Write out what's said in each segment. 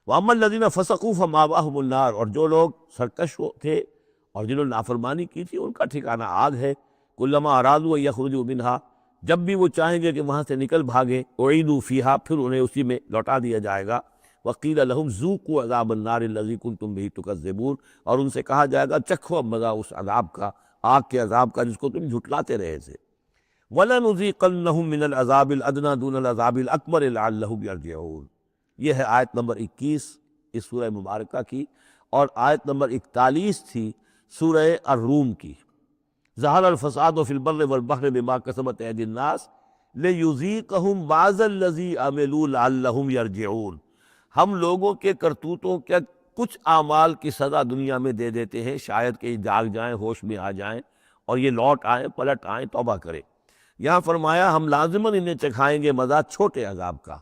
وَأَمَّا الَّذِينَ فَسَقُوا فَمَأْوَاهُمُ النَّارُ، اور جو لوگ سرکش تھے اور جنہوں نے نافرمانی کی تھی ان کا ٹھکانہ آگ ہے۔ كُلَّمَا أَرَادُوا أَن يَخْرُجُوا مِنْهَا، جب بھی وہ چاہیں گے کہ وہاں سے نکل بھاگے، أُعِيدُوا فِيهَا، پھر انہیں اسی میں لوٹا دیا جائے گا۔ وَقِيلَ لَهُمْ ذُوقُوا عَذَابَ النَّارِ الَّذِي كُنتُمْ بِهِ تُكَذِّبُونَ، اور ان سے کہا جائے گا چکھو اب مزہ اس عذاب کا، آگ کے عذاب کا جس کو تم جھٹلاتے رہے تھے۔ وَلَنُذِيقَنَّهُم مِّنَ الْعَذَابِ الْأَدْنَىٰ دُونَ الْعَذَابِ الْأَكْبَرِ لَعَلَّهُمْ يَرْجِعُونَ۔ یہ ہے آیت نمبر 21 اس سورہ مبارکہ کی، اور آیت نمبر 41 تھی سورہ الروم کی۔ ظَهَرَ الْفَسَادُ فِي الْبَرِّ وَالْبَحْرِ بِمَا كَسَبَتْ أَيْدِي النَّاسِ لِيُذِيقَهُم بَعْضَ الَّذِي عَمِلُوا لَعَلَّهُمْ يَرْجِعُونَ۔ ہم لوگوں کے کرتوتوں کے کچھ اعمال کی سزا دنیا میں دے دیتے ہیں، شاید کہ جاگ جائیں، ہوش میں آ جائیں اور یہ لوٹ آئیں، پلٹ آئیں، توبہ کریں۔ یہاں فرمایا ہم لازماً انہیں چکھائیں گے مزہ چھوٹے عذاب کا،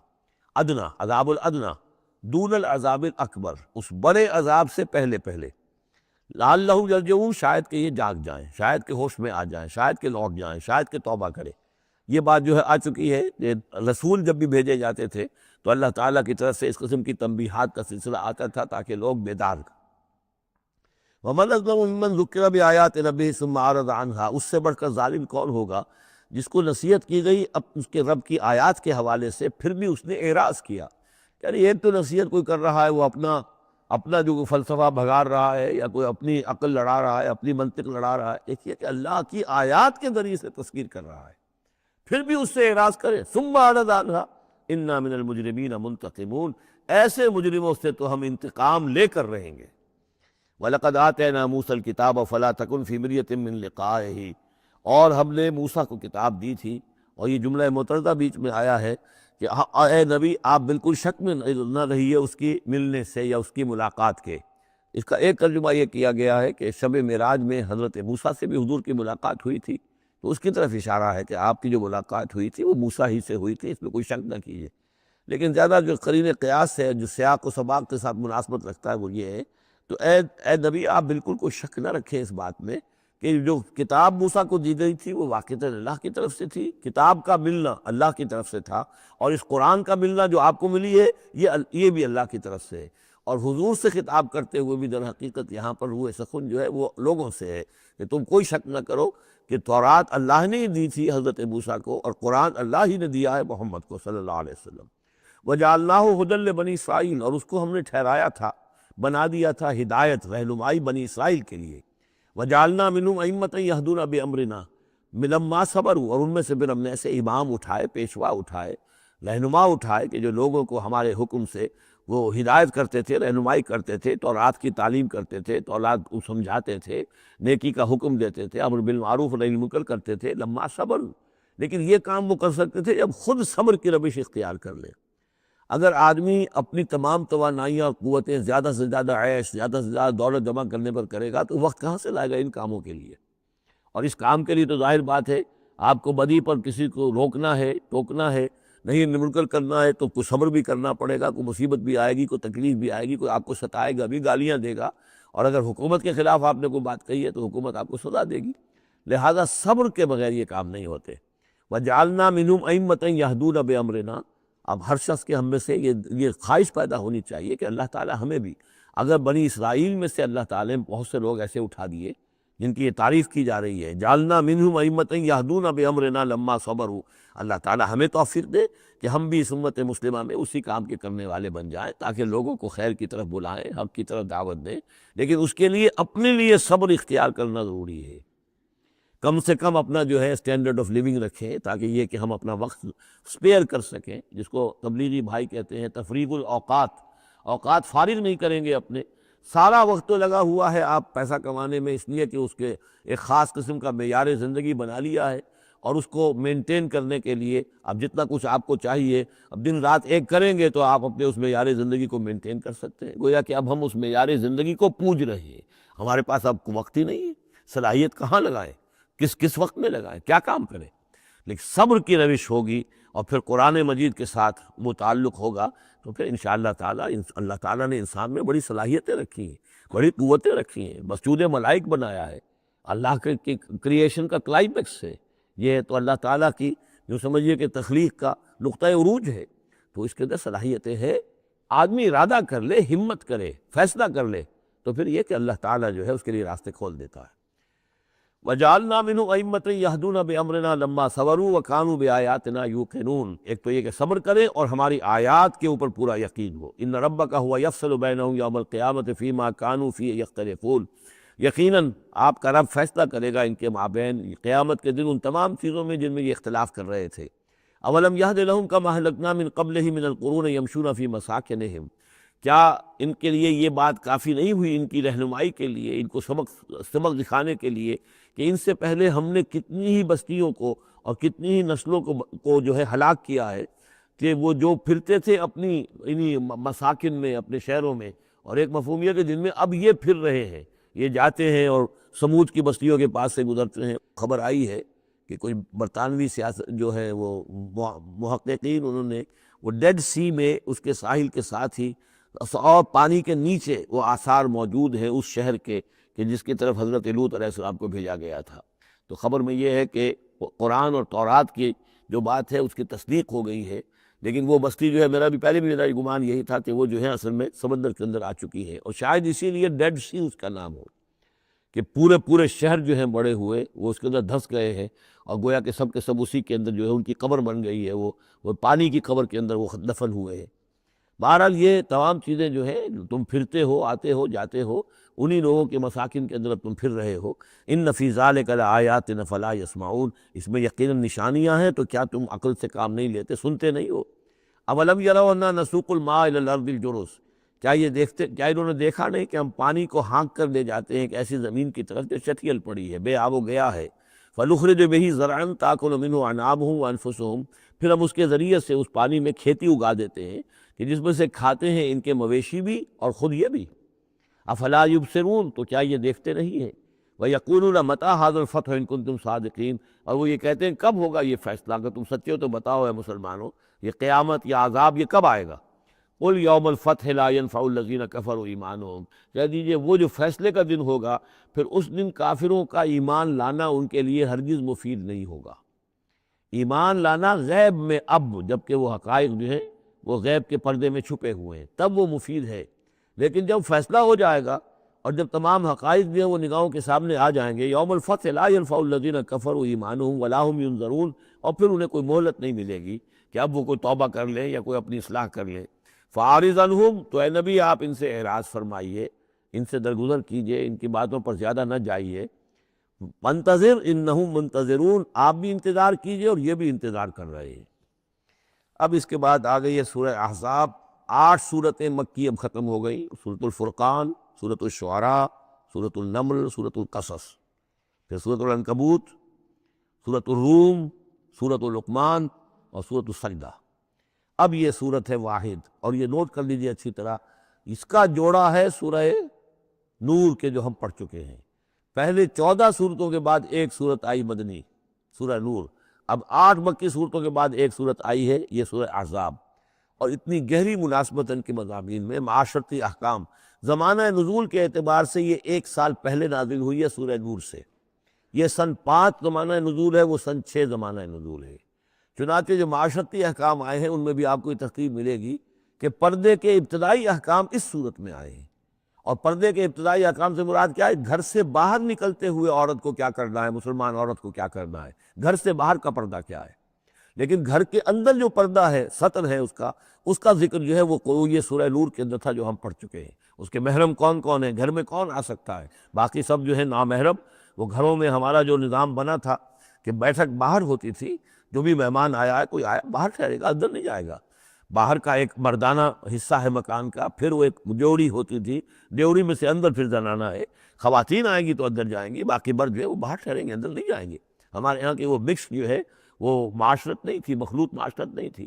ادنا، عذاب الادنا، دون العذاب الاکبر، اس بڑے عذاب سے پہلے پہلے، لعلہم یرجعون، شاید کہ یہ جاگ جائیں، شاید کہ ہوش میں آ جائیں، شاید کہ لوٹ جائیں، شاید کہ توبہ کریں۔ یہ بات جو ہے آ چکی ہے کہ رسول جب بھی بھیجے جاتے تھے تو اللہ تعالیٰ کی طرف سے اس قسم کی تنبیہات کا سلسلہ آتا تھا تاکہ لوگ بیدار کریں۔ وَمَنْ أَظْلَمُ مِمَّنْ ذُكِّرَ بِآيَاتِ رَبِّهِ ثُمَّ أَعْرَضَ عَنْهَا، اس سے بڑھ کر ظالم کون ہوگا جس کو نصیحت کی گئی اب اس کے رب کی آیات کے حوالے سے پھر بھی اس نے اعراض کیا۔ یعنی ایک تو نصیحت کوئی کر رہا ہے، وہ اپنا جو فلسفہ بھگاڑ رہا ہے یا کوئی اپنی عقل لڑا رہا ہے، اپنی منطق لڑا رہا ہے، ایک یہ کہ اللہ کی آیات کے ذریعے سے تذکیر کر رہا ہے، پھر بھی اس سے اعراض کرے۔ ثُمَّ أَعْرَضَ عَنْهَا إِنَّا مِنَ الْمُجْرِمِينَ مُنْتَقِمُونَ، ایسے مجرموں سے تو ہم انتقام لے کر رہیں گے۔ وَلَقَدْ آتَيْنَا مُوسَى الْكِتَابَ فَلَا تَكُنْ فِي مِرْيَةٍ مِّن لِقَائِهِ، اور ہم نے موسیٰ کو کتاب دی تھی، اور یہ جملہ متردہ بیچ میں آیا ہے کہ اے نبی آپ بالکل شک میں نہ رہیے اس کی ملنے سے یا اس کی ملاقات کے۔ اس کا ایک ترجمہ یہ کیا گیا ہے کہ شب معراج میں حضرت موسیٰ سے بھی حضور کی ملاقات ہوئی تھی، تو اس کی طرف اشارہ ہے کہ آپ کی جو ملاقات ہوئی تھی وہ موسیٰ ہی سے ہوئی تھی، اس میں کوئی شک نہ کیجیے۔ لیکن زیادہ جو قرین قیاس ہے، جو سیاق و سباق کے ساتھ مناسبت رکھتا ہے، وہ یہ ہے تو اے نبی آپ بالکل کوئی شک نہ رکھیں اس بات میں کہ جو کتاب موسیٰ کو دی گئی تھی وہ واقعتاً اللہ کی طرف سے تھی، کتاب کا ملنا اللہ کی طرف سے تھا، اور اس قرآن کا ملنا جو آپ کو ملی ہے یہ بھی اللہ کی طرف سے ہے۔ اور حضور سے خطاب کرتے ہوئے بھی در حقیقت یہاں پر روح سخن جو ہے وہ لوگوں سے ہے کہ تم کوئی شک نہ کرو کہ تورات اللہ نے ہی دی تھی حضرت موسیٰ کو، اور قرآن اللہ ہی نے دیا ہے محمد کو صلی اللہ علیہ وسلم۔ وَجَعَلْنَاهُ هُدًى لِبَنِي إِسْرَائِيلَ، اور اس کو ہم نے ٹھہرایا تھا، بنا دیا تھا ہدایت، رہنمائی بنی اسرائیل کے لیے۔ وَجَعَلْنَا مِنْهُمْ أَئِمَّةً يَهْدُونَ بِأَمْرِنَا لَمَّا صَبَرُوا، اور ان میں سے پھر ہم نے ایسے امام اٹھائے، پیشوا اٹھائے، رہنما اٹھائے کہ جو لوگوں کو ہمارے حکم سے وہ ہدایت کرتے تھے، رہنمائی کرتے تھے، تورات کی تعلیم کرتے تھے، تورات کو سمجھاتے تھے، نیکی کا حکم دیتے تھے، امر بالمعروف و نہی عن المنکر کرتے تھے، لما صبر، لیکن یہ کام وہ کر سکتے تھے جب خود صبر کی روش اختیار کر لیں۔ اگر آدمی اپنی تمام توانائیاں اور قوتیں زیادہ سے زیادہ عیش، زیادہ سے زیادہ دولت جمع کرنے پر کرے گا تو وقت کہاں سے لائے گا ان کاموں کے لیے؟ اور اس کام کے لیے تو ظاہر بات ہے آپ کو بدی پر کسی کو روکنا ہے، ٹوکنا ہے، نہیں منکر کرنا ہے تو کوئی صبر بھی کرنا پڑے گا، کوئی مصیبت بھی آئے گی، کوئی تکلیف بھی آئے گی، کوئی آپ کو ستائے گا بھی، گالیاں دے گا، اور اگر حکومت کے خلاف آپ نے کوئی بات کہی ہے تو حکومت آپ کو سزا دے گی۔ لہذا صبر کے بغیر یہ کام نہیں ہوتے۔ وَجَعَلْنَا مِنْهُمْ أَئِمَّةً يَهْدُونَ بِأَمْرِنَا، اب ہر شخص کے ہم میں سے یہ خواہش پیدا ہونی چاہیے کہ اللہ تعالیٰ ہمیں بھی، اگر بنی اسرائیل میں سے اللہ تعالیٰ نے بہت سے لوگ ایسے اٹھا دیے جن کی یہ تعریف کی جا رہی ہے، جعلنا منہم ائمۃ یہدون بامرنا لما صبروا، اللہ تعالیٰ ہمیں توفیق دے کہ ہم بھی اس امت مسلمہ میں اسی کام کے کرنے والے بن جائیں، تاکہ لوگوں کو خیر کی طرف بلائیں، حق کی طرف دعوت دیں، لیکن اس کے لیے اپنے لیے صبر اختیار کرنا ضروری ہے۔ کم سے کم اپنا جو ہے اسٹینڈرڈ آف لیونگ رکھیں، تاکہ یہ کہ ہم اپنا وقت سپیئر کر سکیں، جس کو تبلیغی بھائی کہتے ہیں تفریغ الاوقات، اوقات فارغ نہیں کریں گے اپنے، سارا وقت تو لگا ہوا ہے آپ پیسہ کمانے میں، اس لیے کہ اس کے ایک خاص قسم کا معیار زندگی بنا لیا ہے، اور اس کو مینٹین کرنے کے لیے اب جتنا کچھ آپ کو چاہیے، اب دن رات ایک کریں گے تو آپ اپنے اس معیار زندگی کو مینٹین کر سکتے ہیں۔ گویا کہ اب ہم اس معیار زندگی کو پوج رہے ہیں، ہمارے پاس اب وقت ہی نہیں ہے، صلاحیت کہاں لگائیں، کس وقت میں لگائیں، کیا کام کریں۔ لیکن صبر کی روش ہوگی اور پھر قرآن مجید کے ساتھ وہ تعلق ہوگا تو پھر انشاءاللہ تعالیٰ اللہ تعالیٰ نے انسان میں بڑی صلاحیتیں رکھی ہیں، بڑی قوتیں رکھی ہیں، مسجود ملائک بنایا ہے، اللہ کے کریشن کا کلائمیکس ہے یہ، تو اللہ تعالیٰ کی جو سمجھیے کہ تخلیق کا نقطۂ عروج ہے، تو اس کے اندر صلاحیتیں ہیں آدمی ارادہ کر لے، ہمت کرے، فیصلہ کر لے، تو پھر یہ کہ اللہ تعالیٰ جو ہے اس کے لیے راستے کھول دیتا ہے۔ وَجَعَلْنَا مِنْهُمْ أَئِمَّةً يَهْدُونَ بِأَمْرِنَا لَمَّا صَبَرُوا وَكَانُوا بِآيَاتِنَا يُوقِنُونَ۔ ایک تو یہ کہ صبر کرے اور ہماری آیات کے اوپر پورا یقین ہو۔ إِنَّ رَبَّكَ هُوَ يَفْصِلُ بَيْنَهُمْ يَوْمَ الْقِيَامَةِ فِيمَا كَانُوا فِيهِ يَخْتَلِفُونَ۔ یقیناً آپ کا رب فیصلہ کرے گا ان کے مابین قیامت کے دن ان تمام چیزوں میں جن میں یہ اختلاف کر رہے تھے۔ اولم یہد لہم کما اہلکنا من قبلہم من القرون یمشون فی مساکنہم۔ کیا ان کے لیے یہ بات کافی نہیں ہوئی، ان کی رہنمائی کے لیے، ان کو سبق دکھانے کے لیے کہ ان سے پہلے ہم نے کتنی ہی بستیوں کو اور کتنی ہی نسلوں کو جو ہے ہلاک کیا ہے، کہ وہ جو پھرتے تھے اپنی انہی مساکن میں، اپنے شہروں میں، اور ایک مفہوم یہ کہ جن میں اب یہ پھر رہے ہیں، یہ جاتے ہیں اور سمود کی بستیوں کے پاس سے گزرتے ہیں۔ خبر آئی ہے کہ کوئی برطانوی سیاست جو ہے وہ محققین، انہوں نے وہ ڈیڈ سی میں اس کے ساحل کے ساتھ ہی اور پانی کے نیچے وہ آثار موجود ہیں اس شہر کے کہ جس کی طرف حضرت لوط علیہ السلام کو بھیجا گیا تھا۔ تو خبر میں یہ ہے کہ قرآن اور تورات کی جو بات ہے اس کی تصدیق ہو گئی ہے، لیکن وہ بستی جو ہے پہلے بھی میرا گمان یہی تھا کہ وہ جو ہے اصل میں سمندر کے اندر آ چکی ہے، اور شاید اسی لیے ڈیڈ سی اس کا نام ہو کہ پورے شہر جو ہیں بڑے ہوئے وہ اس کے اندر دھس گئے ہیں، اور گویا کہ سب کے سب اسی کے اندر جو ہے ان کی قبر بن گئی ہے، وہ پانی کی قبر کے اندر وہ دفن ہوئے ہیں۔ بہرحال یہ تمام چیزیں جو ہیں تم پھرتے ہو، آتے ہو، جاتے ہو، انہی لوگوں کے مساکن کے اندر اب تم پھر رہے ہو۔ ان فی ذلک لآیات فلا یسمعون، اس میں یقیناً نشانیاں ہیں، تو کیا تم عقل سے کام نہیں لیتے، سنتے نہیں ہو؟ اولم یروا انا نسوق الماء الی الارض الجرز، کیا انہوں نے دیکھا نہیں کہ ہم پانی کو ہانک کر لے جاتے ہیں ایک ایسی زمین کی طرف جو چٹیل پڑی ہے، بے آب و گیا ہے، فنخرج بہ زرعا تاکل منہ انعامهم وانفسهم، پھر ہم اس کے ذریعے سے اس پانی میں کھیتی اگا دیتے ہیں کہ جس میں سے کھاتے ہیں ان کے مویشی بھی اور خود یہ بھی۔ افلا یبصرون، تو کیا یہ دیکھتے نہیں ہیں؟ وَيَقُولُونَ مَتَىٰ هَٰذَا الْفَتْحُ إِن كُنتُمْ صَادِقِينَ، اور وہ یہ کہتے ہیں کب ہوگا یہ فیصلہ، اگر تم سچے ہو تو بتاؤ اے مسلمانوں، یہ قیامت یا عذاب یہ کب آئے گا؟ قُلْ يَوْمَ الْفَتْحِ لَا يَنفَعُ الَّذِينَ كَفَرُوا إِيمَانُهُمْ، کہہ دیجئے وہ جو فیصلے کا دن ہوگا پھر اس دن کافروں کا ایمان لانا ان کے لیے ہرگز مفید نہیں ہوگا۔ ایمان لانا غیب میں اب، جبکہ وہ حقائق جو ہیں وہ غیب کے پردے میں چھپے ہوئے ہیں، تب وہ مفید ہے، لیکن جب فیصلہ ہو جائے گا اور جب تمام حقائق جو ہیں وہ نگاہوں کے سامنے آ جائیں گے، یوم الفتح لا ينفع الذین کفروا ایمانہم ولا هم ینظرون، اور پھر انہیں کوئی مہلت نہیں ملے گی کہ اب وہ کوئی توبہ کر لیں یا کوئی اپنی اصلاح کر لیں۔ فاعرض عنہم، تو اے نبی آپ ان سے اعراض فرمائیے، ان سے درگزر کیجئے، ان کی باتوں پر زیادہ نہ جائیے۔ منتظر انہم منتظرون، آپ بھی انتظار کیجئے اور یہ بھی انتظار کر رہے ہیں۔ اب اس کے بعد آ گئی ہے سورہ احزاب، 8 سورتیں مکی اب ختم ہو گئی، سورۃ الفرقان، سورۃ الشعراء، سورۃ النمل، سورۃ القصص، پھر سورۃ العنکبوت، سورۃ الروم، سورۃ لقمان اور سورۃ السجدہ۔ اب یہ سورت ہے واحد، اور یہ نوٹ کر لیجئے اچھی طرح، اس کا جوڑا ہے سورہ نور کے جو ہم پڑھ چکے ہیں۔ پہلے 14 سورتوں کے بعد ایک سورت آئی مدنی، سورہ نور، اب 8 مکی صورتوں کے بعد ایک صورت آئی ہے، یہ سورہ احزاب، اور اتنی گہری مناسبت ان کے مضامین میں، معاشرتی احکام، زمانہ نزول کے اعتبار سے یہ 1 سال پہلے نازل ہوئی ہے سورہ نور سے۔ یہ سن 5 زمانہ نزول ہے، وہ سن 6 زمانہ نزول ہے۔ چنانچہ جو معاشرتی احکام آئے ہیں ان میں بھی آپ کو یہ ترتیب ملے گی کہ پردے کے ابتدائی احکام اس صورت میں آئے ہیں، اور پردے کے ابتدائی احکام سے مراد کیا ہے؟ گھر سے باہر نکلتے ہوئے عورت کو کیا کرنا ہے، مسلمان عورت کو کیا کرنا ہے، گھر سے باہر کا پردہ کیا ہے۔ لیکن گھر کے اندر جو پردہ ہے، سطر ہے اس کا ذکر جو ہے وہ یہ سورہ نور کے اندر تھا جو ہم پڑھ چکے ہیں۔ اس کے محرم کون کون ہیں، گھر میں کون آ سکتا ہے، باقی سب جو ہے نامحرم۔ وہ گھروں میں ہمارا جو نظام بنا تھا کہ بیٹھک باہر ہوتی تھی، جو بھی مہمان آیا ہے، کوئی آیا باہر ٹھہرے گا، اندر نہیں جائے گا۔ باہر کا ایک مردانہ حصہ ہے مکان کا، پھر وہ ایک ڈیوڑی ہوتی تھی، ڈیوڑی میں سے اندر پھر زنانہ ہے، خواتین آئیں گی تو اندر جائیں گی، باقی مرد جو ہے وہ باہر ٹھہریں گے، اندر نہیں جائیں گے۔ ہمارے یہاں کی وہ مکس جو ہے وہ معاشرت نہیں تھی، مخلوط معاشرت نہیں تھی۔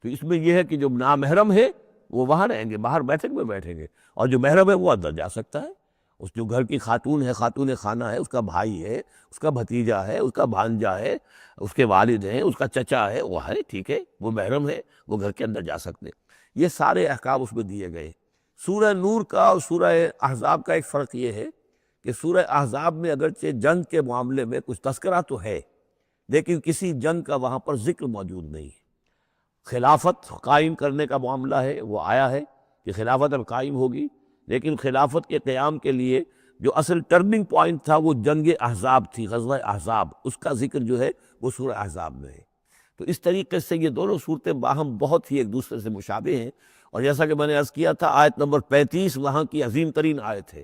تو اس میں یہ ہے کہ جو نامحرم ہے وہ وہاں رہیں گے، باہر بیٹھک میں بیٹھیں گے، اور جو محرم ہے وہ اندر جا سکتا ہے۔ اس جو گھر کی خاتون ہے، خاتون خانہ ہے، اس کا بھائی ہے، اس کا بھتیجا ہے، اس کا بھانجا ہے، اس کے والد ہیں، اس کا چچا ہے، وہ ہے، ٹھیک ہے، وہ محرم ہے، وہ گھر کے اندر جا سکتے ہیں۔ یہ سارے احکام اس میں دیے گئے۔ سورہ نور کا اور سورہ احزاب کا ایک فرق یہ ہے کہ سورہ احزاب میں اگرچہ جنگ کے معاملے میں کچھ تذکرہ تو ہے، لیکن کسی جنگ کا وہاں پر ذکر موجود نہیں ہے۔ خلافت قائم کرنے کا معاملہ ہے، وہ آیا ہے، کہ خلافت اب قائم ہوگی، لیکن خلافت کے قیام کے لیے جو اصل ٹرننگ پوائنٹ تھا وہ جنگ احزاب تھی، غزوہ احزاب، اس کا ذکر جو ہے وہ سورہ احزاب میں ہے۔ تو اس طریقے سے یہ دونوں صورتیں باہم بہت ہی ایک دوسرے سے مشابہ ہیں، اور جیسا کہ میں نے عرض کیا تھا آیت نمبر 35 وہاں کی عظیم ترین آیت ہے۔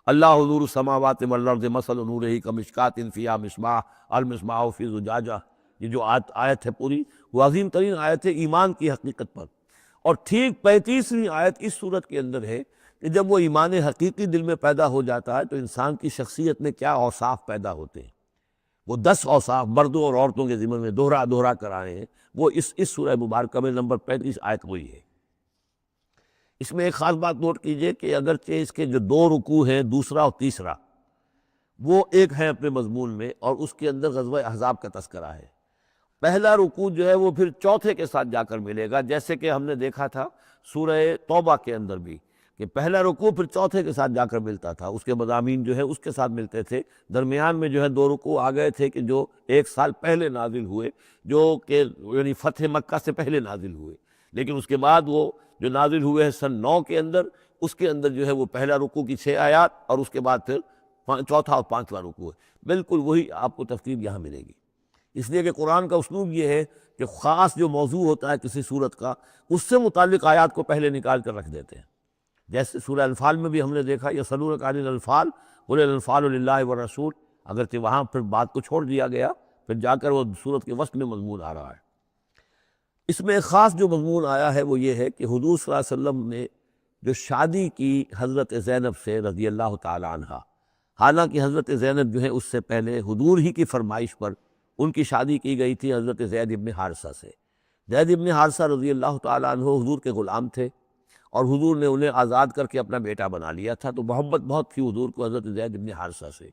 اللہ نور السماوات والارض مثل نورہ کمشکات فیہا مصباح المصباح فی زجاجہ، یہ جو آیت ہے پوری وہ عظیم ترین آیت ہے ایمان کی حقیقت پر۔ اور ٹھیک 35ویں آیت اس صورت کے اندر ہے کہ جب وہ ایمان حقیقی دل میں پیدا ہو جاتا ہے تو انسان کی شخصیت میں کیا اوصاف پیدا ہوتے ہیں۔ وہ 10 اوصاف مردوں اور عورتوں کے ذمن میں دوہرا کر آئے ہیں، وہ اس سورہ مبارکہ میں نمبر 35 آیت وہی ہے۔ اس میں ایک خاص بات نوٹ کیجئے کہ اگرچہ اس کے جو 2 رکوع ہیں، دوسرا اور تیسرا، وہ ایک ہیں اپنے مضمون میں، اور اس کے اندر غزوہ احزاب کا تذکرہ ہے۔ پہلا رکوع جو ہے وہ پھر چوتھے کے ساتھ جا کر ملے گا، جیسے کہ ہم نے دیکھا تھا سورہ توبہ کے اندر بھی کہ پہلا رکوع پھر چوتھے کے ساتھ جا کر ملتا تھا، اس کے مضامین جو ہے اس کے ساتھ ملتے تھے۔ درمیان میں جو ہے 2 رکوع آ گئے تھے کہ جو 1 سال پہلے نازل ہوئے، جو کہ یعنی فتح مکہ سے پہلے نازل ہوئے، لیکن اس کے بعد وہ جو نازل ہوئے ہیں سن 9 کے اندر، اس کے اندر جو ہے وہ پہلا رکوع کی 6 آیات اور اس کے بعد پھر چوتھا اور 5واں رکوع ہے۔ بالکل وہی آپ کو تفصیل یہاں ملے گی، اس لیے کہ قرآن کا اسلوب یہ ہے کہ خاص جو موضوع ہوتا ہے کسی صورت کا، اس سے متعلق آیات کو پہلے نکال کر رکھ دیتے ہیں۔ جیسے سورہ انفال میں بھی ہم نے دیکھا یسألونک عن الانفال قل الانفال للہ والرسول، اگرچہ وہاں پھر بات کو چھوڑ دیا گیا، پھر جا کر وہ صورت کے وسط میں مضمون آ رہا ہے۔ اس میں ایک خاص جو مضمون آیا ہے وہ یہ ہے کہ حضور صلی اللہ علیہ وسلم نے جو شادی کی حضرت زینب سے رضی اللہ تعالی عنہ، حالانکہ حضرت زینب جو ہے اس سے پہلے حضور ہی کی فرمائش پر ان کی شادی کی گئی تھی حضرت زید ابن حارثہ سے۔ زید ابن حارثہ رضی اللہ تعالی عنہ حضور کے غلام تھے، اور حضور نے انہیں آزاد کر کے اپنا بیٹا بنا لیا تھا، تو محبت بہت تھی حضور کو حضرت زید ابن حارثہ سے۔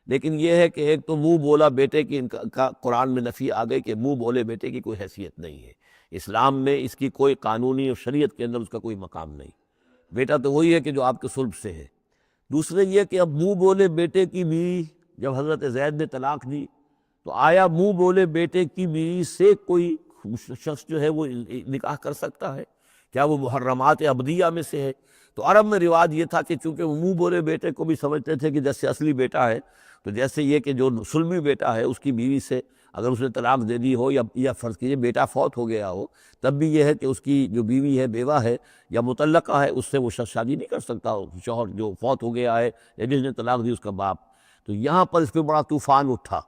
لیکن یہ ہے کہ ایک تو منہ بولا بیٹے کی کا قرآن میں نفی آ گئی کہ منہ بولے بیٹے کی کوئی حیثیت نہیں ہے، اسلام میں اس کی کوئی قانونی اور شریعت کے اندر اس کا کوئی مقام نہیں، بیٹا تو وہی ہے کہ جو آپ کے صلب سے ہے۔ دوسرے یہ کہ اب منہ بولے بیٹے کی بیوی جب حضرت زید نے طلاق دی تو آیا منہ بولے بیٹے کی بیوی سے کوئی شخص جو ہے وہ نکاح کر سکتا ہے؟ کیا وہ محرمات عبدیہ میں سے ہے؟ تو عرب میں رواج یہ تھا کہ چونکہ وہ منہ بولے بیٹے کو بھی سمجھتے تھے کہ جیسے اصلی بیٹا ہے، تو جیسے یہ کہ جو سلمی بیٹا ہے اس کی بیوی سے اگر اس نے طلاق دے دی ہو یا فرض کیجئے بیٹا فوت ہو گیا ہو، تب بھی یہ ہے کہ اس کی جو بیوی ہے، بیوہ ہے یا مطلقہ ہے، اس سے وہ شخص شادی نہیں کر سکتا، شوہر جو فوت ہو گیا ہے یا جس نے طلاق دی اس کا باپ۔ تو یہاں پر اس پہ بڑا طوفان اٹھا،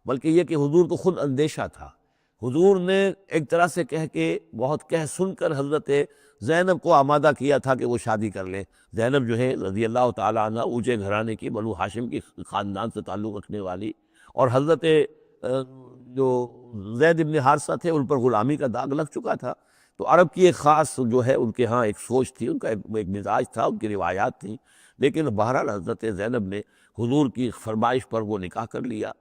بلکہ یہ کہ حضور کو خود اندیشہ تھا۔ حضور نے ایک طرح سے کہہ کے بہت کہہ سن کر حضرت زینب کو آمادہ کیا تھا کہ وہ شادی کر لیں۔ زینب جو ہے رضی اللہ تعالی عنہ اونچے گھرانے کی، بنو ہاشم کی خاندان سے تعلق رکھنے والی، اور حضرت جو زید ابن حارثہ تھے ان پر غلامی کا داغ لگ چکا تھا، تو عرب کی ایک خاص جو ہے ان کے ہاں ایک سوچ تھی، ان کا ایک مزاج تھا، ان کی روایات تھیں، لیکن بہرحال حضرت زینب نے حضور کی فرمائش پر وہ نکاح کر لیا،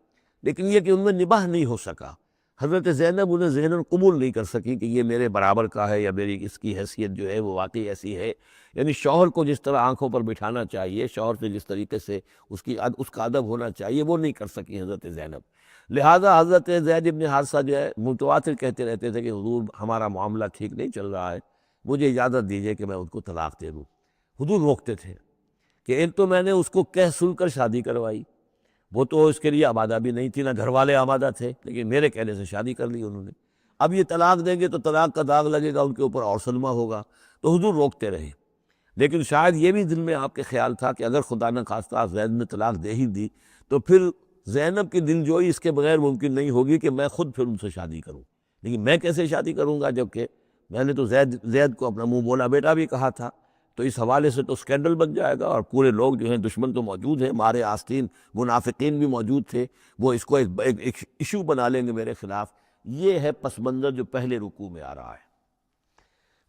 لیکن یہ کہ ان میں نباہ نہیں ہو سکا۔ حضرت زینب انہیں ذہناً قبول نہیں کر سکی کہ یہ میرے برابر کا ہے یا میری اس کی حیثیت جو ہے وہ واقعی ایسی ہے، یعنی شوہر کو جس طرح آنکھوں پر بٹھانا چاہیے، شوہر سے جس طریقے سے اس کا ادب ہونا چاہیے وہ نہیں کر سکی حضرت زینب۔ لہٰذا حضرت زید ابن حارثہ جو ہے متواتر کہتے رہتے تھے کہ حضور ہمارا معاملہ ٹھیک نہیں چل رہا ہے، مجھے اجازت دیجیے کہ میں ان کو طلاق دے دوں۔ حضور روکتے تھے کہ ایک تو میں نے اس کو کہہ سن کر شادی کروائی، وہ تو اس کے لیے آمادہ بھی نہیں تھی، نہ گھر والے آمادہ تھے، لیکن میرے کہنے سے شادی کر لی انہوں نے۔ اب یہ طلاق دیں گے تو طلاق کا داغ لگے گا ان کے اوپر اور صدمہ ہوگا، تو حضور روکتے رہے۔ لیکن شاید یہ بھی دل میں آپ کے خیال تھا کہ اگر خدا نہ خواستہ زید نے طلاق دے ہی دی تو پھر زینب کی دل جوئی اس کے بغیر ممکن نہیں ہوگی کہ میں خود پھر ان سے شادی کروں، لیکن میں کیسے شادی کروں گا جبکہ میں نے تو زید کو اپنا منہ بولا بیٹا بھی کہا تھا، تو اس حوالے سے تو سکینڈل بن جائے گا، اور پورے لوگ جو ہیں دشمن تو موجود ہیں، مارے آستین منافقین بھی موجود تھے، وہ اس کو ایک ایشو بنا لیں گے میرے خلاف۔ یہ ہے پس منظر جو پہلے رکوع میں آ رہا ہے۔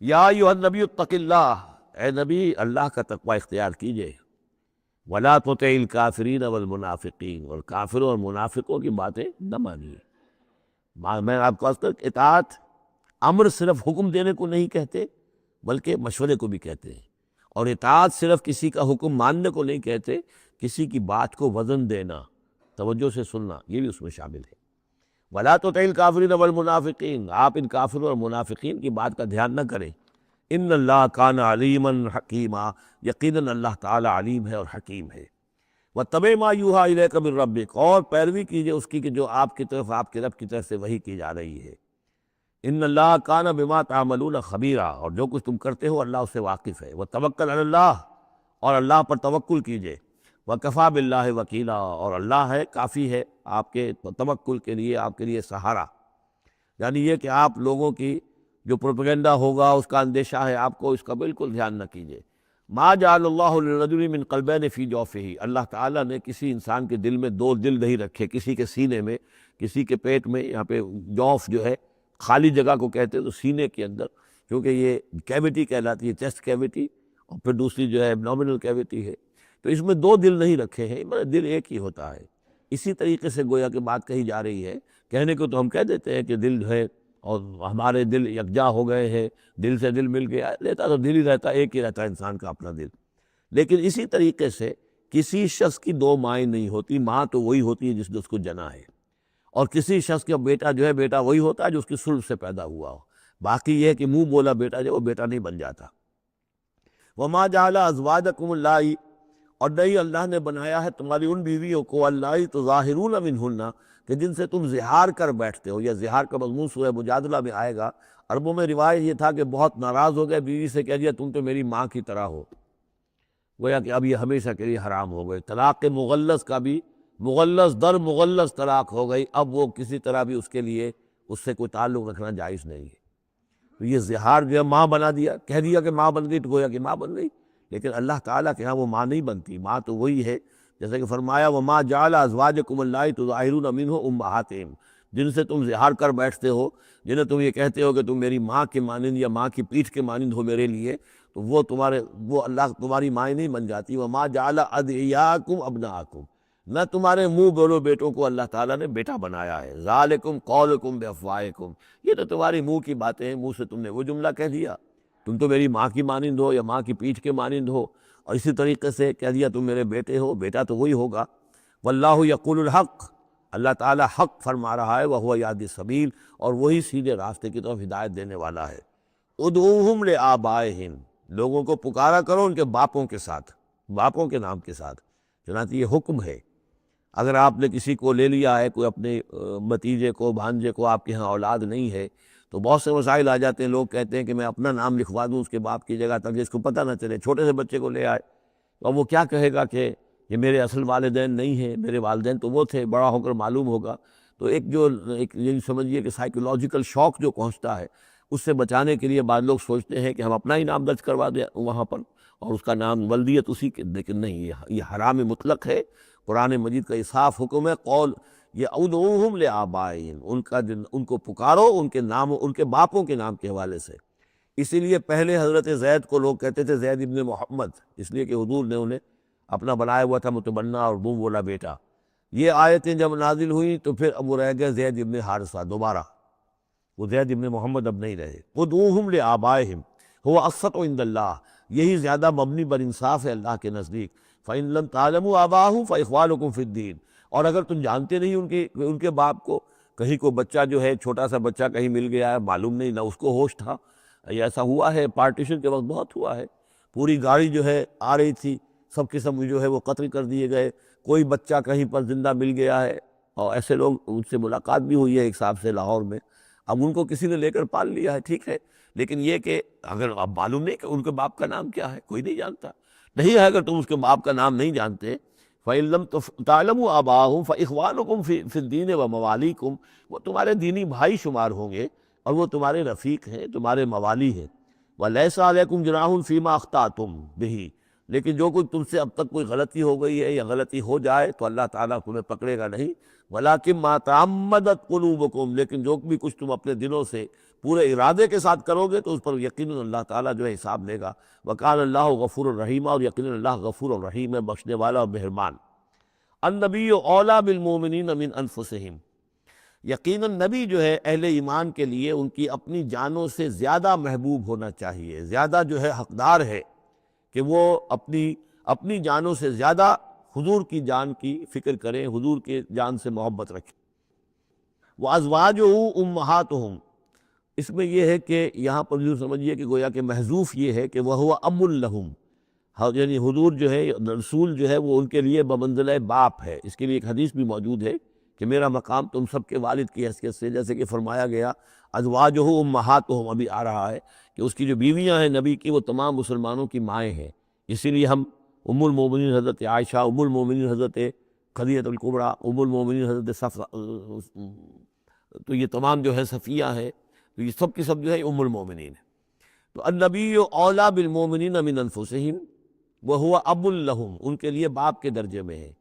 یا ایھا النبی اتق اللہ، اے نبی اللہ کا تقوی اختیار کیجئے، ولا تطع الکافرین والمنافقین، اور کافروں اور منافقوں کی باتیں نہ مانیے۔ میں آپ کو اطاعت امر صرف حکم دینے کو نہیں کہتے بلکہ مشورے کو بھی کہتے ہیں، اور اطاعت صرف کسی کا حکم ماننے کو نہیں کہتے، کسی کی بات کو وزن دینا، توجہ سے سننا، یہ بھی اس میں شامل ہے۔ وَلَا تُطِعِ الْكَافِرِينَ وَالْمُنَافِقِينَ، آپ ان کافروں اور منافقین کی بات کا دھیان نہ کریں، ان اللہ کان علیما حکیما، یقیناً اللہ تعالیٰ علیم ہے اور حکیم ہے۔ وَاتَّبِعْ مَا يُوحَىٰ إِلَيْكَ مِن رَّبِّكَ، اور پیروی کیجیے اس کی کہ جو آپ کی طرف آپ کے رب کی طرف سے وحی کی جا رہی ہے۔ ان اللہ کان بما تعملون خبیرا، اور جو کچھ تم کرتے ہو اللہ اس سے واقف ہے۔ وتوکل علی اللہ، اور اللہ پر توکل کیجیے۔ وکفیٰ باللہ وکیلا، اور اللہ ہے کافی ہے آپ کے توکل کے لیے، آپ کے لیے سہارا۔ یعنی یہ کہ آپ لوگوں کی جو پروپیگنڈا ہوگا اس کا اندیشہ ہے آپ کو، اس کا بالکل دھیان نہ کیجیے۔ ما جعل اللہ للرجل من قلبین فی جوفہ، اللہ تعالیٰ نے کسی انسان کے دل میں دو دل نہیں رکھے، کسی کے سینے میں، کسی کے پیٹ میں، یہاں پہ جوف جو ہے خالی جگہ کو کہتے ہیں، تو سینے کے اندر، کیونکہ یہ کیویٹی کہلاتی ہے، چیسٹ کیویٹی، اور پھر دوسری جو ہے ایبڈومینل کیویٹی ہے، تو اس میں دو دل نہیں رکھے ہیں، دل ایک ہی ہوتا ہے۔ اسی طریقے سے گویا کہ بات کہی جا رہی ہے، کہنے کو تو ہم کہہ دیتے ہیں کہ دل جو ہے اور ہمارے دل یکجا ہو گئے ہیں، دل سے دل مل گیا، لیتا تو دل ہی رہتا، ایک ہی رہتا ہے انسان کا اپنا دل۔ لیکن اسی طریقے سے کسی شخص کی دو مائیں نہیں ہوتی، ماں تو وہی ہوتی ہے جس نے اس کو جنا ہے، اور کسی شخص کا بیٹا جو ہے، بیٹا وہی ہوتا ہے جو اس کی صلب سے پیدا ہوا ہو۔ باقی یہ ہے کہ منہ بولا بیٹا جو وہ بیٹا نہیں بن جاتا۔ وما جعل ازواجکم اللہ، اور نہیں اللہ نے بنایا ہے تمہاری ان بیویوں کو، اللہ تظاہرون منہن، کہ جن سے تم زہار کر بیٹھتے ہو۔ یا زہار کا مضمون سورہ مجادلہ میں آئے گا۔ عربوں میں روایت یہ تھا کہ بہت ناراض ہو گئے، بیوی سے کہہ دیا تم تو میری ماں کی طرح ہو، گویا کہ اب یہ ہمیشہ کے لیے حرام ہو گئے۔ طلاق مغلظ کا بھی مغلظ در مغلظ طلاق ہو گئی، اب وہ کسی طرح بھی اس کے لیے اس سے کوئی تعلق رکھنا جائز نہیں ہے۔ تو یہ زہار جو ہے ماں بنا دیا، کہہ دیا کہ ماں بن گئی، تو گویا کہ ماں بن گئی، لیکن اللہ تعالیٰ کے ہاں وہ ماں نہیں بنتی، ماں تو وہی ہے، جیسے کہ فرمایا وما جعل ازواجکم اللہ تظاہرون منہ امہاتہم، جن سے تم زہار کر بیٹھتے ہو، جنہیں تم یہ کہتے ہو کہ تم میری ماں کے مانند یا ماں کی پیٹھ کے مانند ہو میرے لیے، تو وہ اللہ تمہاری مائیں نہیں بن جاتی۔ وما جعل ادعیاکم ابناءکم، نہ تمہارے منہ بولو بیٹوں کو اللہ تعالیٰ نے بیٹا بنایا ہے۔ ذالکم قولکم بافواہکم، یہ تو تمہاری منہ کی باتیں ہیں، منہ سے تم نے وہ جملہ کہہ دیا، تم تو میری ماں کی مانند ہو یا ماں کی پیٹھ کے مانند ہو، اور اسی طریقے سے کہہ دیا تم میرے بیٹے ہو، بیٹا تو وہی ہوگا۔ واللہ یقول الحق، اللہ تعالیٰ حق فرما رہا ہے، وہو یہدی السبیل، اور وہی سیدھے راستے کی طرف ہدایت دینے والا ہے۔ ادعوہم لآبائہم، لوگوں کو پکارا کرو ان کے باپوں کے ساتھ، باپوں کے نام کے ساتھ، چنانچہ یہ حکم ہے۔ اگر آپ نے کسی کو لے لیا ہے، کوئی اپنے بھتیجے کو، بھانجے کو، آپ کے ہاں اولاد نہیں ہے، تو بہت سے مسائل آ جاتے ہیں، لوگ کہتے ہیں کہ میں اپنا نام لکھوا دوں اس کے باپ کی جگہ تک، جس کو پتہ نہ چلے، چھوٹے سے بچے کو لے آئے تو اب وہ کیا کہے گا کہ یہ میرے اصل والدین نہیں ہیں، میرے والدین تو وہ تھے، بڑا ہو کر معلوم ہوگا۔ تو ایک یہ سمجھیے کہ سائیکولوجیکل شوق جو پہنچتا ہے، اس سے بچانے کے لیے بعض لوگ سوچتے ہیں کہ ہم اپنا ہی نام درج کروا دیں وہاں پر، اور اس کا نام ولدیت اسی کے، لیکن نہیں، یہ حرام مطلق ہے۔ قرآن مجید کا یہ صاف حکم ہے، قول یہ ادعوہم لآبائہم، ان کو پکارو ان کے نام، ان کے باپوں کے نام کے حوالے سے۔ اسی لیے پہلے حضرت زید کو لوگ کہتے تھے زید ابن محمد، اس لیے کہ حضور نے انہیں اپنا بنایا ہوا تھا متبنہ، اور منہ بولا بیٹا۔ یہ آیتیں جب نازل ہوئیں تو پھر اب وہ رہ گئے زید ابن حارثہ، دوبارہ وہ زید ابن محمد اب نہیں رہے۔ ادعوہم لآبائہم هو اقسط عند اللہ، یہی زیادہ مبنی بر انصاف ہے اللہ کے نزدیک۔ فإن لم تعلموا آباءهم فإخوانكم في الدین، اور اگر تم جانتے نہیں ان کے باپ کو، کہیں کو بچہ جو ہے، چھوٹا سا بچہ کہیں مل گیا ہے، معلوم نہیں، نہ اس کو ہوش تھا، یہ ایسا ہوا ہے، پارٹیشن کے وقت بہت ہوا ہے، پوری گاڑی جو ہے آ رہی تھی، سب کے سب جو ہے وہ قتل کر دیے گئے، کوئی بچہ کہیں پر زندہ مل گیا ہے، اور ایسے لوگ، ان سے ملاقات بھی ہوئی ہے ایک صاحب سے لاہور میں، اب ان کو کسی نے لے کر پال لیا ہے، ٹھیک ہے، لیکن یہ کہ اگر اب معلوم نہیں کہ ان کے باپ کا نام کیا ہے، کوئی نہیں جانتا، نہیں ہے، اگر تم اس کے باپ کا نام نہیں جانتے، فَإِن لَمْ تَعْلَمُوا آبَاءَهُمْ فَإِخْوَانُكُمْ فِي الدِّينِ وَمَوَالِيكُمْ، وہ تمہارے دینی بھائی شمار ہوں گے، اور وہ تمہارے رفیق ہیں، تمہارے موالí ہیں۔ وَلَيْسَ عَلَيْكُمْ جُنَاحٌ فِي مَا أَخْطَأْتُمْ بِهِ، لیکن جو کچھ تم سے اب تک کوئی غلطی ہو گئی ہے یا غلطی ہو جائے تو اللہ تعالیٰ تمہیں پکڑے گا نہیں۔ وَلَكِن مَا تَعَمَّدَتْ قُلُوبُكُمْ، لیکن جو بھی کچھ تم اپنے دلوں سے پورے ارادے کے ساتھ کرو گے تو اس پر یقیناً اللہ تعالیٰ جو ہے حساب لے گا۔ وَكَانَ اللَّهُ غَفُورًا رَحِيمًا، اور یقیناً اللہ غفور اور رحیم ہے، بخشنے والا اور مہربان۔ النبی اولیٰ بالمؤمنین من انفسہم، یقیناً نبی جو ہے اہل ایمان کے لیے ان کی اپنی جانوں سے زیادہ محبوب ہونا چاہیے، زیادہ جو ہے حقدار ہے کہ وہ اپنی جانوں سے زیادہ حضور کی جان کی فکر کریں، حضور کی جان سے محبت رکھیں۔ وَأَزْوَاجُهُ أُمَّهَاتُهُمْ، اس میں یہ ہے کہ یہاں پر جو سمجھیے کہ گویا کہ محذوف یہ ہے کہ وہ ہوا ام الحم، یعنی حضور جو ہے رسول جو ہے وہ ان کے لیے بمنزلہ باپ ہے۔ اس کے لیے ایک حدیث بھی موجود ہے کہ میرا مقام تم سب کے والد کی حیثیت سے، جیسے کہ فرمایا گیا ازواجہ امہاتہم، ابھی آ رہا ہے کہ اس کی جو بیویاں ہیں نبی کی وہ تمام مسلمانوں کی مائیں ہیں۔ اسی لیے ہم ام المومنین حضرت عائشہ، ام المومنین حضرت خدیجہ الکبریٰ، ام المومنین حضرت صفیہ، تو یہ تمام جو ہے صفیہ ہے، تو یہ سب کی سب جو ہے ام المومنین ہے۔ تو النبی اولیٰ بالمومنین من انفسہم وہو اب لہم، ان کے لیے باپ کے درجے میں ہے۔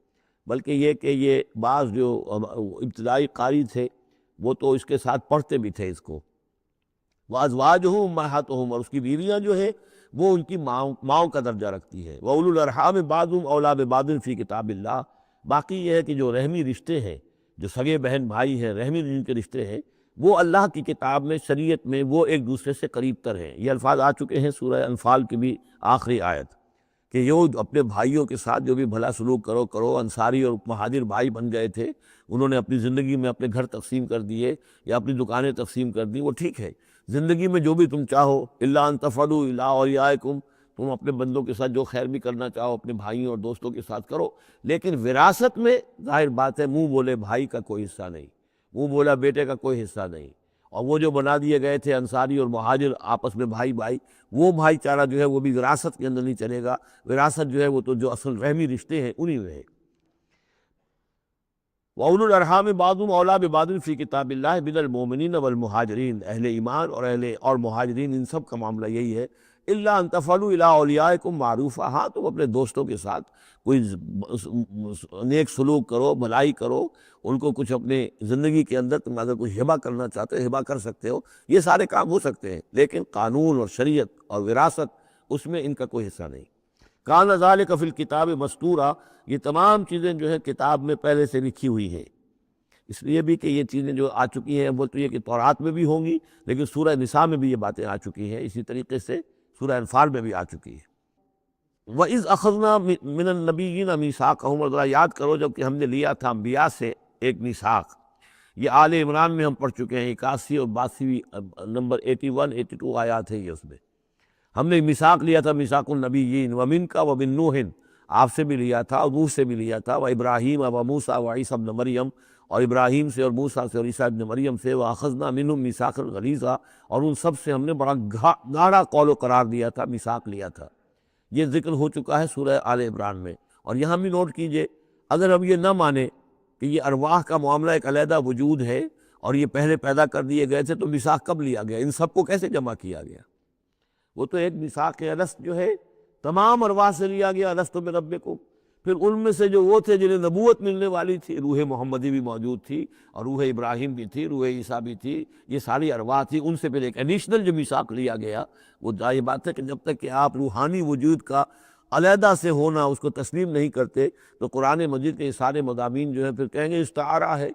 بلکہ یہ کہ یہ بعض جو ابتدائی قاری تھے وہ تو اس کے ساتھ پڑھتے بھی تھے اس کو، وازواجہ امہاتہم، اور اس کی بیویاں جو ہے وہ ان کی ماؤں کا درجہ رکھتی ہے۔ وَأُولُو الْأَرْحَامِ بَعْضُهُمْ أَوْلَىٰ بِبَعْضٍ فِي کتاب اللہ۔ باقی یہ ہے کہ جو رحمی رشتے ہیں، جو سگے بہن بھائی ہیں، رحمی جن کے رشتے ہیں، وہ اللہ کی کتاب میں، شریعت میں وہ ایک دوسرے سے قریب تر ہیں۔ یہ الفاظ آ چکے ہیں سورہ انفال کی بھی آخری آیت کہ یہ اپنے بھائیوں کے ساتھ جو بھی بھلا سلوک کرو۔ انصاری اور مہاجر بھائی بن گئے تھے، انہوں نے اپنی زندگی میں اپنے گھر تقسیم کر دیے یا اپنی دکانیں تقسیم کر دی، وہ ٹھیک ہے۔ زندگی میں جو بھی تم چاہو، الا ان تفعلوا الی اولیاءکم، تم اپنے بندوں کے ساتھ جو خیر بھی کرنا چاہو اپنے بھائیوں اور دوستوں کے ساتھ کرو، لیکن وراثت میں ظاہر بات ہے منہ بولے بھائی کا کوئی حصہ نہیں، منہ بولا بیٹے کا کوئی حصہ نہیں۔ اور وہ جو بنا دیے گئے تھے انصاری اور مہاجر آپس میں بھائی بھائی، وہ بھائی چارہ جو ہے وہ بھی وراثت کے اندر نہیں چلے گا۔ وراثت جو ہے وہ تو جو اصل رحمی رشتے ہیں انہی میں ہے۔ وَأُولُو الْأَرْحَامِ بَعْضُهُمْ أَوْلَىٰ بِبَعْضٍ فِي کتاب اللہ مِنَ الْمُؤْمِنِينَ وَالْمُہاجِرِينَ، اہل ایمان اور مہاجرین، ان سب کا معاملہ یہی ہے۔ الا ان تفعلوا الی اولیاءکم معروفا، ہاں تم اپنے دوستوں کے ساتھ کوئی نیک سلوک کرو، بھلائی کرو، ان کو کچھ اپنے زندگی کے اندر تم اگر کچھ ہبہ کرنا چاہتے ہو ہبہ کر سکتے ہو، یہ سارے کام ہو سکتے ہیں، لیکن قانون اور شریعت اور وراثت اس میں ان کا کوئی حصہ نہیں۔ کان ذالک فی الکتاب مستورا، یہ تمام چیزیں جو ہے کتاب میں پہلے سے لکھی ہوئی ہیں۔ اس لیے بھی کہ یہ چیزیں جو آ چکی ہیں وہ تو یہ کہ تورات میں بھی ہوں گی، لیکن سورہ نساء میں بھی یہ باتیں آ چکی ہیں، اسی طریقے سے سورہ انفال میں بھی آ چکی ہے۔ وَإِذْ أَخَذْنَا مِنَ النَّبِيِّينَ مِيثَاقَهُمْ، اور ذرا یاد کرو جب کہ ہم نے لیا تھا انبیاء سے ایک میثاق۔ یہ آل عمران میں ہم پڑھ چکے ہیں، 81 اور 82 نمبر 81 82 آیات ہے یہ، اس میں ہم نے میثاق لیا تھا، میثاق النبیین، وَمِنْكَ وَمِن نُوحٍ، آپ سے بھی لیا تھا اور نوح سے بھی لیا تھا، وَإِبْرَاهِيمَ وَمُوسَىٰ وَعِيسَىٰ ابْنَ مریم، اور ابراہیم سے اور موسیٰ سے اور عیسیٰ ابن مریم سے، وَأَخَذْنَا مِنْهُمْ مِيثَاقًا غَلِيظًا، اور ان سب سے ہم نے بڑا گاڑا قول و قرار دیا تھا، میثاق لیا تھا۔ یہ ذکر ہو چکا ہے سورہ آل عمران میں۔ اور یہاں بھی نوٹ کیجئے، اگر ہم یہ نہ مانیں کہ یہ ارواح کا معاملہ ایک علیحدہ وجود ہے اور یہ پہلے پیدا کر دیے گئے تھے، تو میثاق کب لیا گیا؟ ان سب کو کیسے جمع کیا گیا؟ وہ تو ایک میثاق الست جو ہے تمام ارواح سے لیا گیا، الست بربکم۔ پھر ان میں سے جو وہ تھے جنہیں نبوت ملنے والی تھی، روح محمدی بھی موجود تھی اور روح ابراہیم بھی تھی، روح عیسیٰ بھی تھی، یہ ساری ارواح تھی، ان سے پھر ایک ایڈیشنل جو میثاق لیا گیا، وہ ظاہر بات ہے کہ جب تک کہ آپ روحانی وجود کا علیحدہ سے ہونا اس کو تسلیم نہیں کرتے، تو قرآن مجید کے یہ سارے مضامین جو ہیں پھر کہیں گے استعارہ ہے،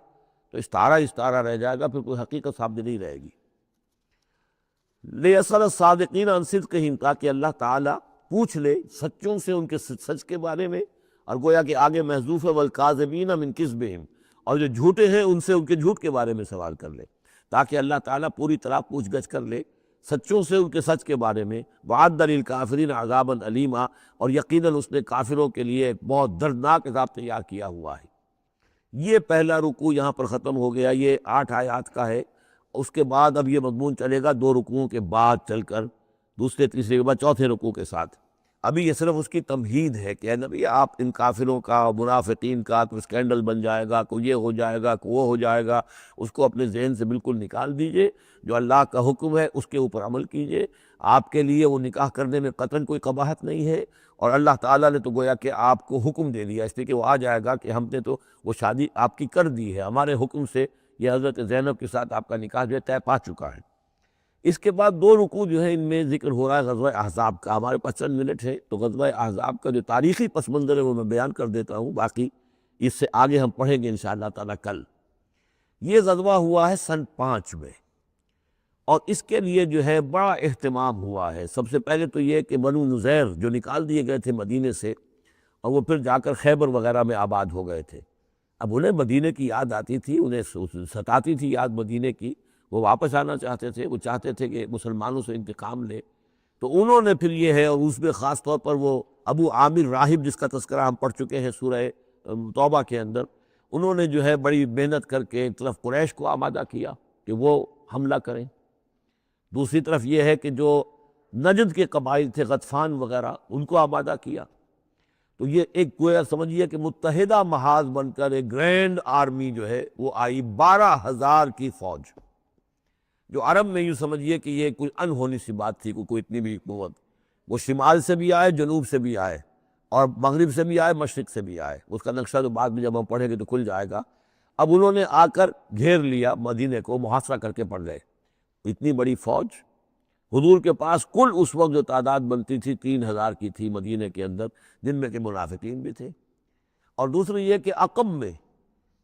تو استعارہ رہ جائے گا، پھر کوئی حقیقت ثابت نہیں رہے گی۔ لِيَسْأَلَ الصَّادِقِينَ عَنْ صِدْقِهِمْ، تاکہ اللہ تعالیٰ پوچھ لے سچوں سے ان کے سچ کے بارے میں، اور گویا کہ آگے محذوف ہے وَالْكَاذِبِينَ مِنْ كِذْبِهِمْ، اور جو جھوٹے ہیں ان سے ان کے جھوٹ کے بارے میں سوال کر لے، تاکہ اللہ تعالیٰ پوری طرح پوچھ گچھ کر لے سچوں سے ان کے سچ کے بارے میں۔ وَعَدَّ لِلْكَافِرِينَ عَذَابًا أَلِيمًا، اور یقیناً اس نے کافروں کے لیے ایک بہت دردناک عذاب تیار کیا ہوا ہے۔ یہ پہلا رکوع یہاں پر ختم ہو گیا، یہ 8 آیات کا ہے۔ اس کے بعد اب یہ مضمون چلے گا 2 رکوعوں کے بعد چل کر، دوسرے تیسرے کے بعد چوتھے رکوع کے ساتھ۔ ابھی یہ صرف اس کی تمہید ہے کہ اے نبی آپ ان کافروں کا اور منافقین کا کوئی اسکینڈل بن جائے گا، کوئی یہ ہو جائے گا، کوئی وہ ہو جائے گا، اس کو اپنے ذہن سے بالکل نکال دیجئے۔ جو اللہ کا حکم ہے اس کے اوپر عمل کیجئے۔ آپ کے لیے وہ نکاح کرنے میں قطعاً کوئی قباحت نہیں ہے، اور اللہ تعالیٰ نے تو گویا کہ آپ کو حکم دے دیا، اس لیے کہ وہ آ جائے گا کہ ہم نے تو وہ شادی آپ کی کر دی ہے، ہمارے حکم سے یہ حضرت زینب کے ساتھ آپ کا نکاح جو ہے طے پا چکا ہے۔ اس کے بعد 2 رکوع جو ہے ان میں ذکر ہو رہا ہے غزوہ احزاب کا۔ ہمارے پاس چند منٹ ہے تو غزوہ احزاب کا جو تاریخی پس منظر ہے وہ میں بیان کر دیتا ہوں، باقی اس سے آگے ہم پڑھیں گے انشاءاللہ تعالیٰ کل۔ یہ غزوہ ہوا ہے سن 5 میں، اور اس کے لیے جو ہے بڑا اہتمام ہوا ہے۔ سب سے پہلے تو یہ کہ بنو نذیر جو نکال دیے گئے تھے مدینے سے، اور وہ پھر جا کر خیبر وغیرہ میں آباد ہو گئے تھے۔ اب انہیں مدینے کی یاد آتی تھی، انہیں ستاتی تھی یاد مدینے کی، وہ واپس آنا چاہتے تھے، وہ چاہتے تھے کہ مسلمانوں سے انتقام لے. تو انہوں نے پھر یہ ہے، اور اس میں خاص طور پر وہ ابو عامر راہب جس کا تذکرہ ہم پڑھ چکے ہیں سورہ توبہ کے اندر، انہوں نے جو ہے بڑی محنت کر کے ایک طرف قریش کو آمادہ کیا کہ وہ حملہ کریں، دوسری طرف یہ ہے کہ جو نجد کے قبائل تھے غطفان وغیرہ ان کو آمادہ کیا. تو یہ ایک گویا سمجھیے کہ متحدہ محاذ بن کر ایک گرینڈ آرمی جو ہے وہ آئی، 12,000 کی فوج، جو عرب میں یوں سمجھیے کہ یہ کوئی انہونی سی بات تھی، کوئی اتنی بھی قوت. وہ شمال سے بھی آئے، جنوب سے بھی آئے، اور مغرب سے بھی آئے، مشرق سے بھی آئے. اس کا نقشہ تو بعد میں جب ہم پڑھیں گے تو کھل جائے گا. اب انہوں نے آ کر گھیر لیا مدینے کو، محاصرہ کر کے پڑ گئے. اتنی بڑی فوج حضور کے پاس کل اس وقت جو تعداد بنتی تھی 3,000 کی تھی مدینے کے اندر، جن میں کہ منافقین بھی تھے. اور دوسری یہ کہ عقب میں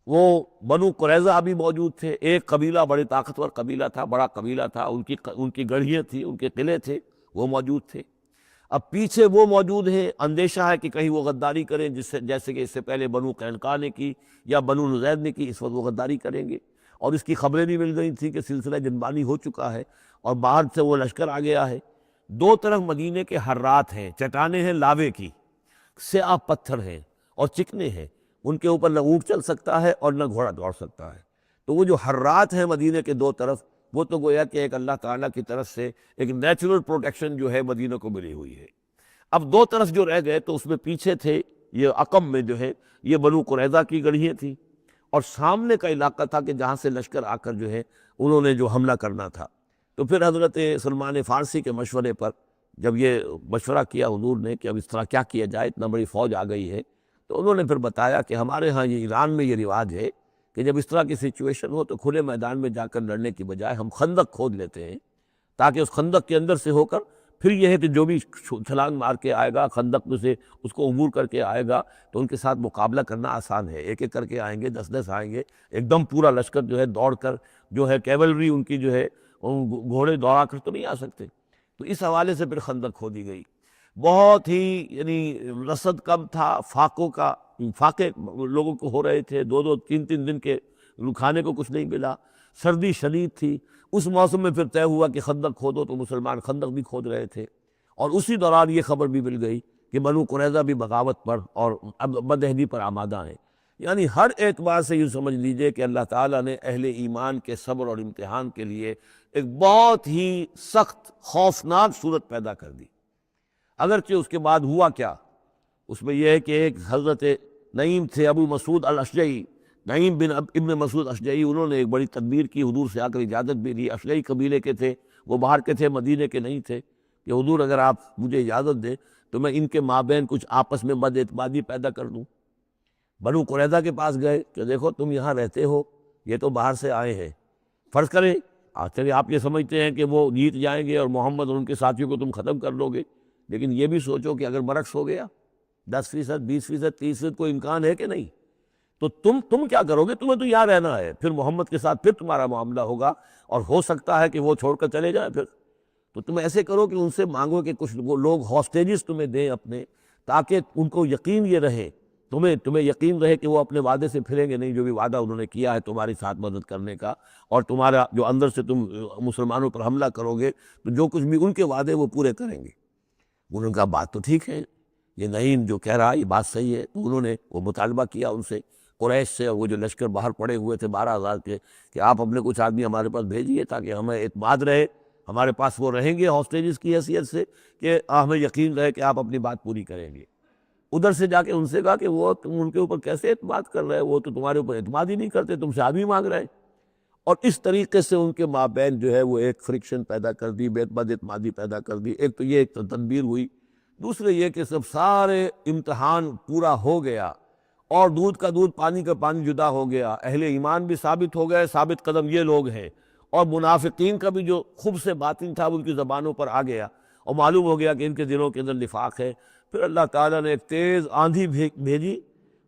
وہ بنو قریظہ بھی موجود تھے، ایک قبیلہ بڑے طاقتور قبیلہ تھا، بڑا قبیلہ تھا، ان کی گڑھیاں تھیں، ان کے قلعے تھے، وہ موجود تھے. اب پیچھے وہ موجود ہیں، اندیشہ ہے کہ کہیں وہ غداری کریں، جیسے کہ اس سے پہلے بنو قینقاع نے کی یا بنو نضیر نے کی، اس وقت وہ غداری کریں گے. اور اس کی خبریں بھی مل گئی تھیں کہ سلسلہ جنبانی ہو چکا ہے اور باہر سے وہ لشکر آ گیا ہے. دو طرف مدینے کے حرات ہیں، چٹانیں ہیں لاوے کی، سیاہ پتھر ہیں اور چکنے ہیں، ان کے اوپر نہ اونٹ چل سکتا ہے اور نہ گھوڑا دوڑ سکتا ہے. تو وہ جو حرات ہیں مدینے کے دو طرف، وہ تو گویا کہ ایک اللہ تعالیٰ کی طرف سے ایک نیچرل پروٹیکشن جو ہے مدینہ کو ملی ہوئی ہے. اب دو طرف جو رہ گئے تو اس میں پیچھے تھے یہ عقب میں جو ہے یہ بنو قریظہ کی گڑھیاں تھیں، اور سامنے کا علاقہ تھا کہ جہاں سے لشکر آ کر جو ہے انہوں نے جو حملہ کرنا تھا. تو پھر حضرت سلمان فارسی کے مشورے پر جب یہ مشورہ کیا حضور نے کہ اب اس طرح کیا کیا جائے، اتنا بڑی فوج آ گئی ہے، تو انہوں نے پھر بتایا کہ ہمارے ہاں یہ ایران میں یہ رواج ہے کہ جب اس طرح کی سچویشن ہو تو کھلے میدان میں جا کر لڑنے کی بجائے ہم خندق کھود لیتے ہیں، تاکہ اس خندق کے اندر سے ہو کر پھر یہ ہے کہ جو بھی چھلانگ مار کے آئے گا خندق میں سے، اس کو عبور کر کے آئے گا تو ان کے ساتھ مقابلہ کرنا آسان ہے. ایک ایک کر کے آئیں گے، 10-10 آئیں گے، ایک دم پورا لشکر جو ہے دوڑ کر جو ہے کیولری ان کی جو ہے گھوڑے دوڑا کر تو نہیں آ سکتے. تو اس حوالے سے پھر خندق کھودی گئی. بہت ہی یعنی رسد کم تھا، فاقے لوگوں کو ہو رہے تھے، 2-2 3-3 دن کے کھانے کو کچھ نہیں ملا، سردی شدید تھی. اس موسم میں پھر طے ہوا کہ خندق کھودو، تو مسلمان خندق بھی کھود رہے تھے. اور اسی دوران یہ خبر بھی مل گئی کہ بنو قریظہ بھی بغاوت پر اور اب بدہنی پر آمادہ ہیں. یعنی ہر اعتبار سے یہ سمجھ لیجئے کہ اللہ تعالیٰ نے اہل ایمان کے صبر اور امتحان کے لیے ایک بہت ہی سخت خوفناک صورت پیدا کر دی. اگرچہ اس کے بعد ہوا کیا، اس میں یہ ہے کہ ایک حضرت نعیم تھے ابو مسعود الاشجعی، نعیم بن ابن مسعود اشجعی، انہوں نے ایک بڑی تدبیر کی، حضور سے آ کر اجازت بھی لی. اشجعی قبیلے کے تھے، وہ باہر کے تھے، مدینے کے نہیں تھے، کہ حضور اگر آپ مجھے اجازت دیں تو میں ان کے مابین کچھ آپس میں بد اعتمادی پیدا کر دوں. بنو قریظہ کے پاس گئے کہ دیکھو تم یہاں رہتے ہو، یہ تو باہر سے آئے ہیں، فرض کریں چلیے آپ یہ سمجھتے ہیں کہ وہ جیت جائیں گے اور محمد اور ان کے ساتھیوں کو تم ختم کر لو گے، لیکن یہ بھی سوچو کہ اگر برعکس ہو گیا 10%، 20%، 30%، کوئی امکان ہے کہ نہیں؟ تو تم کیا کرو گے؟ تمہیں تو یہاں رہنا ہے، پھر محمد کے ساتھ پھر تمہارا معاملہ ہوگا، اور ہو سکتا ہے کہ وہ چھوڑ کر چلے جائیں. پھر تو تم ایسے کرو کہ ان سے مانگو کہ کچھ وہ لوگ ہاسٹیجز تمہیں دیں اپنے، تاکہ ان کو یقین یہ رہے، تمہیں یقین رہے کہ وہ اپنے وعدے سے پھریں گے نہیں، جو بھی وعدہ انہوں نے کیا ہے تمہاری ساتھ مدد کرنے کا، اور تمہارا جو اندر سے تم مسلمانوں پر حملہ کرو گے تو جو کچھ بھی ان کے وعدے وہ پورے کریں گے. انہوں نے کہا بات تو ٹھیک ہے، یہ نعیم جو کہہ رہا ہے یہ بات صحیح ہے. تو انہوں نے وہ مطالبہ کیا ان سے، قریش سے، اور وہ جو لشکر باہر پڑے ہوئے تھے 12,000 کے، کہ آپ اپنے کچھ آدمی ہمارے پاس بھیجیے تاکہ ہمیں اعتماد رہے، ہمارے پاس وہ رہیں گے ہاسٹیجز کی حیثیت سے، کہ ہمیں یقین رہے کہ آپ اپنی بات پوری کریں گے. ادھر سے جا کے ان سے کہا کہ وہ تم ان کے اوپر کیسے اعتماد کر رہے، وہ تو تمہارے اوپر اعتماد ہی نہیں کرتے، تم سے آدمی مانگ رہے. اور اس طریقے سے ان کے مابین جو ہے وہ ایک فرکشن پیدا کر دی، بد اعتمادی پیدا کر دی. ایک تو یہ ایک تدبیر ہوئی، دوسرے یہ کہ سب سارے امتحان پورا ہو گیا اور دودھ کا دودھ پانی کا پانی جدا ہو گیا. اہل ایمان بھی ثابت ہو گئے، ثابت قدم یہ لوگ ہیں، اور منافقین کا بھی جو خبث باطن تھا ان کی زبانوں پر آ گیا، اور معلوم ہو گیا کہ ان کے دلوں کے اندر نفاق ہے. پھر اللہ تعالیٰ نے ایک تیز آندھی بھیجی.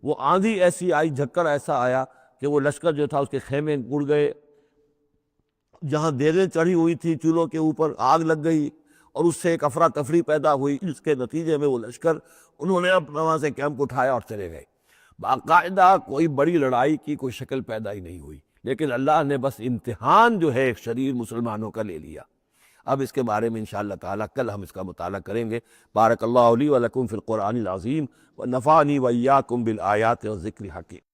وہ آندھی ایسی آئی، جھکڑ ایسا آیا کہ وہ لشکر جو تھا اس کے خیمے اڑ گئے، جہاں دیگیں چڑھی ہوئی تھی چولہوں کے اوپر آگ لگ گئی، اور اس سے ایک افراتفری پیدا ہوئی، جس کے نتیجے میں وہ لشکر انہوں نے اپنا وہاں سے کیمپ اٹھایا اور چلے گئے. باقاعدہ کوئی بڑی لڑائی کی کوئی شکل پیدا ہی نہیں ہوئی، لیکن اللہ نے بس امتحان جو ہے شریر مسلمانوں کا لے لیا۔ اب اس کے بارے میں انشاءاللہ تعالیٰ کل ہم اس کا مطالعہ کریں گے۔ بارک اللہ لی و لکم فی القرآن العظیم و نفعنی و ایاکم بالآیات و ذکر الحکیم۔